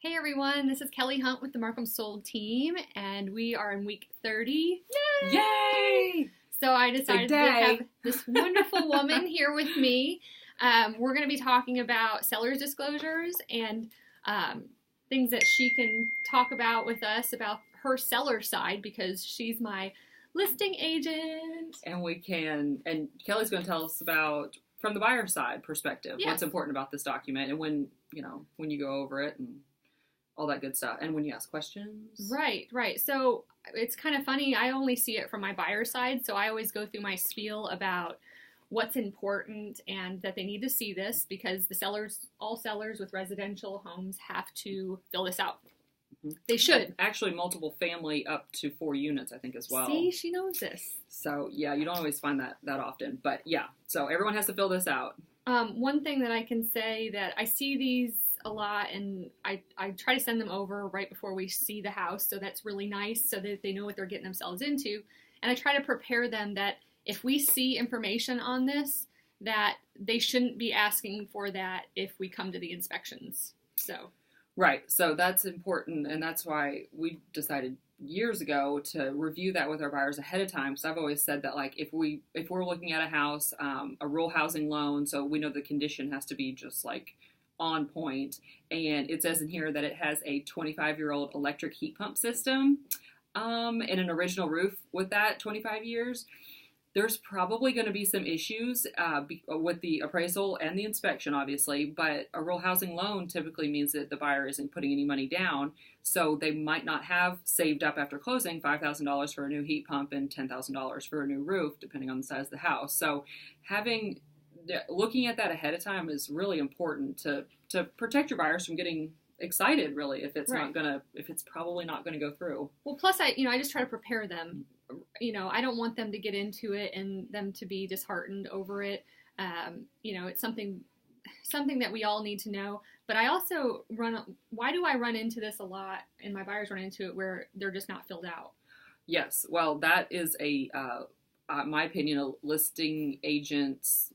Hey everyone, this is Kelly Hunt with the Markham Sold team, and we are in week 30. Yay! Yay! So I decided to have this wonderful woman here with me. We're going to be talking about seller's disclosures and things that she can talk about with us about her seller side, because she's my listing agent. And Kelly's going to tell us about, from the buyer side perspective, Yes. what's important about this document and when you go over it and all that good stuff. And when you ask questions. Right. So it's kind of funny. I only see it from my buyer side. So I always go through my spiel about what's important and that they need to see this, because all sellers with residential homes have to fill this out. Mm-hmm. They should. Actually, multiple family up to 4 units, I think, as well. See, she knows this. So, yeah, you don't always find that often. But, yeah, so everyone has to fill this out. One thing that I can say that I see these a lot, and I try to send them over right before we see the house, so that's really nice, so that they know what they're getting themselves into. And I try to prepare them that if we see information on this, that they shouldn't be asking for that if we come to the inspections. So right, so that's important, and that's why we decided years ago to review that with our buyers ahead of time. So I've always said that, like, if we're looking at a house, a rural housing loan, so we know the condition has to be just like on point, and it says in here that it has a 25-year-old electric heat pump system and an original roof with that 25 years. There's probably going to be some issues with the appraisal and the inspection, obviously, but a rural housing loan typically means that the buyer isn't putting any money down, so they might not have saved up after closing $5,000 for a new heat pump and $10,000 for a new roof, depending on the size of the house. So looking at that ahead of time is really important to protect your buyers from getting excited, really, if it's if it's probably not gonna go through. Well, plus I just try to prepare them. I don't want them to get into it and them to be disheartened over it. It's something that we all need to know. But I also why do I run into this a lot, and my buyers run into it, where they're just not filled out? Yes, well, that is my opinion, a listing agent's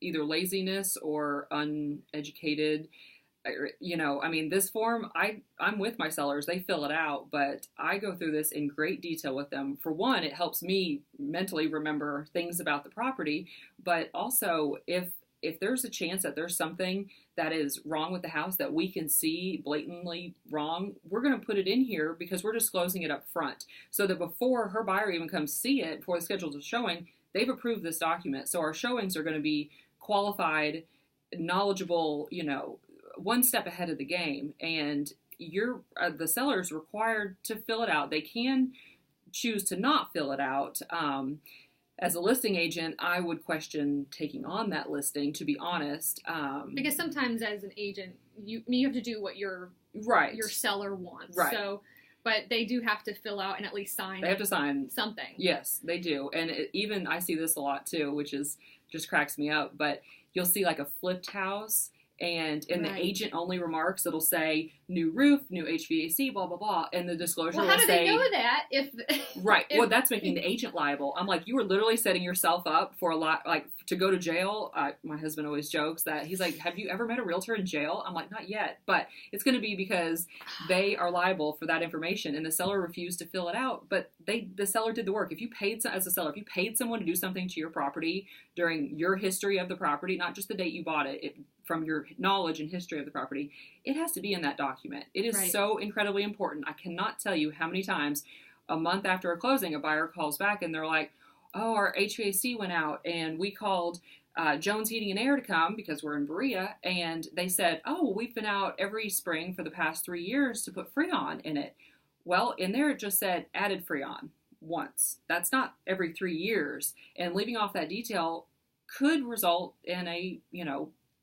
either laziness or uneducated. This form, I'm with my sellers. They fill it out, but I go through this in great detail with them. For one, it helps me mentally remember things about the property, but also if there's a chance that there's something that is wrong with the house that we can see blatantly wrong, we're going to put it in here because we're disclosing it up front, so that before her buyer even comes see it, before the schedule is showing, they've approved this document. So our showings are going to be qualified, knowledgeable, one step ahead of the game, and the seller is required to fill it out. They can choose to not fill it out. As a listing agent, I would question taking on that listing, to be honest. Because sometimes as an agent, you have to do what your seller wants. Right. So, but they do have to fill out and at least sign. They have to sign something. Yes, they do. And even I see this a lot too, which just cracks me up. But you'll see like a flipped house, and in the agent only remarks, it'll say new roof, new HVAC, blah, blah, blah. And the disclosure will say... Well, how do they know that if... Right. Well, that's making the agent liable. I'm like, you were literally setting yourself up for a lot, like, to go to jail. My husband always jokes that he's like, have you ever met a realtor in jail? I'm like, not yet. But it's going to be because they are liable for that information, and the seller refused to fill it out. But the seller did the work. As a seller, if you paid someone to do something to your property during your history of the property, not just the date you bought it from your knowledge and history of the property, it has to be in that document. It is so incredibly important. I cannot tell you how many times a month after a closing, a buyer calls back and they're like, oh, our HVAC went out, and we called Jones Heating and Air to come because we're in Berea, and they said, oh, we've been out every spring for the past 3 years to put Freon in it. Well, in there it just said added Freon once. That's not every 3 years. And leaving off that detail could result in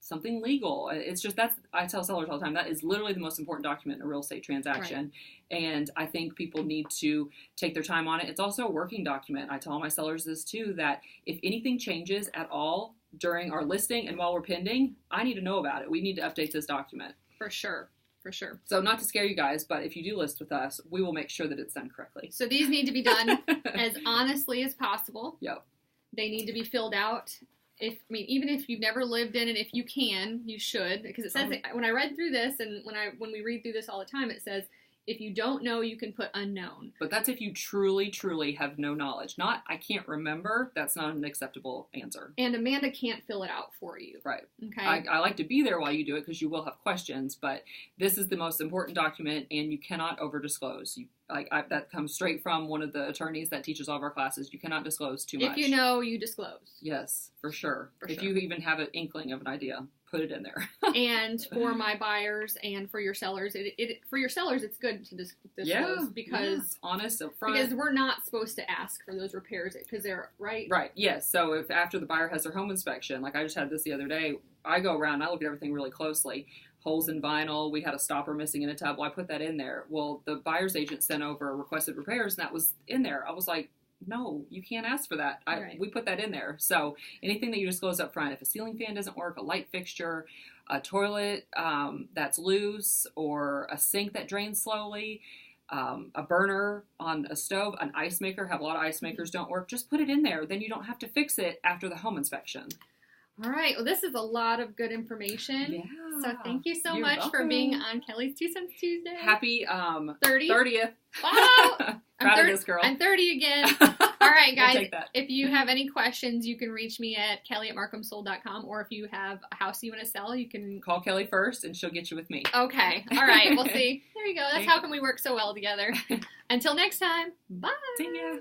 something legal. It's just, I tell sellers all the time, that is literally the most important document in a real estate transaction. Right. And I think people need to take their time on it. It's also a working document. I tell all my sellers this too, that if anything changes at all during our listing and while we're pending, I need to know about it. We need to update this document. For sure. So not to scare you guys, but if you do list with us, we will make sure that it's done correctly. So these need to be done as honestly as possible. Yep. They need to be filled out even if you've never lived in it, if you can, you should, because it says when I read through this, and when we read through this all the time, it says if you don't know, you can put unknown. But that's if you truly, truly have no knowledge. Not, I can't remember. That's not an acceptable answer. And Amanda can't fill it out for you. Right. Okay. I like to be there while you do it because you will have questions, but this is the most important document, and you cannot over-disclose. That comes straight from one of the attorneys that teaches all of our classes. You cannot disclose too much. If you know, you disclose. Yes, for sure. If you even have an inkling of an idea, put it in there. And for my buyers and for your sellers, it's good to disclose because honest up front. Because we're not supposed to ask for those repairs because they're right. Right. Yes. So if after the buyer has their home inspection, like I just had this the other day, I go around, I look at everything really closely. Holes in vinyl, we had a stopper missing in a tub. Well, I put that in there. Well, the buyer's agent sent over requested repairs, and that was in there. I was like, no, you can't ask for that. We put that in there. So anything that you disclose up front, if a ceiling fan doesn't work, a light fixture, a toilet that's loose, or a sink that drains slowly, a burner on a stove, an ice maker, have a lot of ice makers don't work, just put it in there. Then you don't have to fix it after the home inspection. All right. Well, this is a lot of good information. Yeah. So thank you so much for being on Kelly's 2 Cents Tuesday. Happy 30th. Wow. Proud of this girl. I'm 30 again. All right, guys. We'll take that. If you have any questions, you can reach me at kelly@markhamsold.com, or if you have a house you want to sell, you can call Kelly first, and she'll get you with me. Okay. All right. We'll see. There you go. That's how come we work so well together. Until next time. Bye. See ya.